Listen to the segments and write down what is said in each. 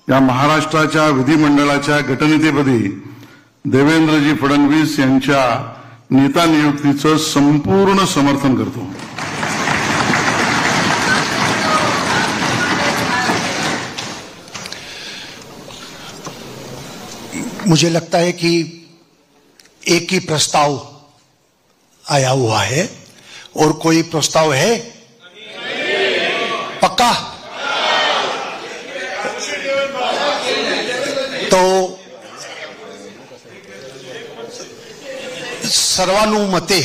या महाराष्ट्राच्या विधिमंडळाच्या गटनेतेपदी देवेंद्रजी फडणवीस यांच्या नेता नियुक्तीचं संपूर्ण समर्थन करतो। मुझे लगता है कि एक ही प्रस्ताव आया हुआ है और कोई प्रस्ताव है? पक्का? तो सर्वानुमते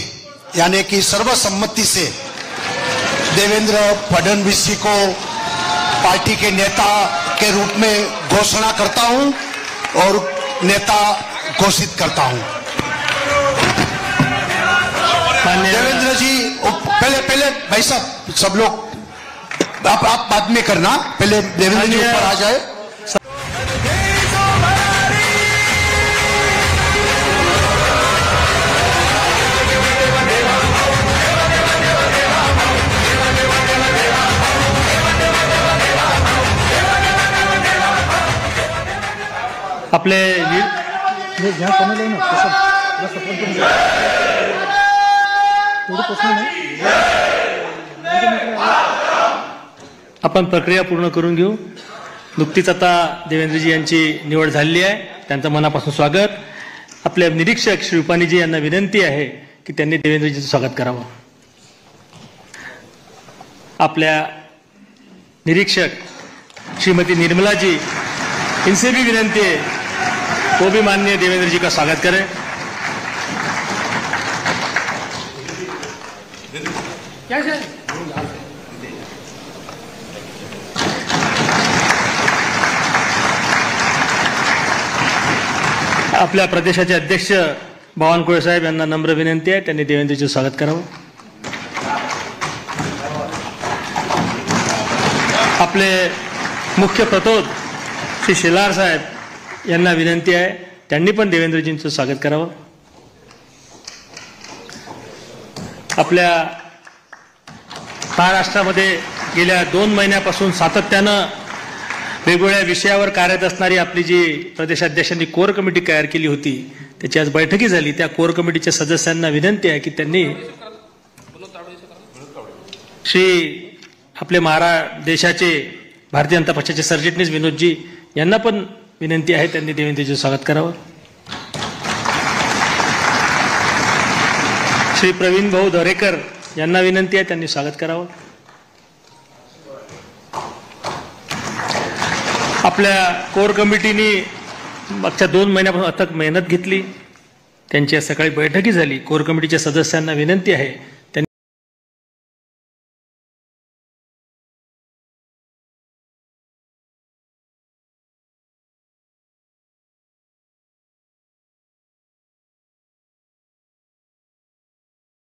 यानी कि सर्वसम्मति से देवेंद्र फडणवीस जी को पार्टी के नेता के रूप में घोषणा करता हूं और नेता घोषित करता हूं। देवेंद्र जी पहले भाई साहब सब लोग आप बाद में करना, पहले देवेंद्र जी ऊपर आ जाए। आपले आपण प्रक्रिया पूर्ण करून घेऊ। नुकतीच आता देवेंद्रजी यांची निवड झालेली आहे, त्यांचं मनापासून स्वागत। आपले निरीक्षक श्री रुपानीजी यांना विनंती आहे की त्यांनी देवेंद्रजीचं स्वागत करावं। आपल्या निरीक्षक श्रीमती निर्मलाजी इनसे भी विनंती है वो भी माननीय देवेंद्र जी का स्वागत करें। आपल्या प्रदेशाचे अध्यक्ष बावनकुळे साहेब यांना नम्र विनंती आहे, त्यांनी देवेंद्रजीचं स्वागत करावं। आपले मुख्य प्रतोद श्री शेलार साहेब यांना विनंती आहे, त्यांनी पण देवेंद्रजींचं स्वागत करावं। आपल्या महाराष्ट्रामध्ये गेल्या 2 महिन्यापासून सातत्यानं वेगवेगळ्या विषयावर कार्यरत असणारी आपली जी प्रदेशाध्यक्षांनी कोर कमिटी तयार केली होती, त्याची आज बैठकी झाली। त्या कोर कमिटीच्या सदस्यांना विनंती आहे की त्यांनी श्री आपले देशाचे भारतीय जनता पक्षाचे सरचिटणीस विनोदजी यांना पण विनंती आहे, त्यांनी देवेंद्रजीचं स्वागत करावं। श्री प्रवीण भाऊ दरेकर यांना विनंती आहे, त्यांनी स्वागत करावं। आपल्या कोर कमिटीने मागच्या 2 महिन्यापासून अथक मेहनत घेतली, त्यांची सकाळी बैठकी झाली। कोर कमिटीच्या सदस्यांना विनंती आहे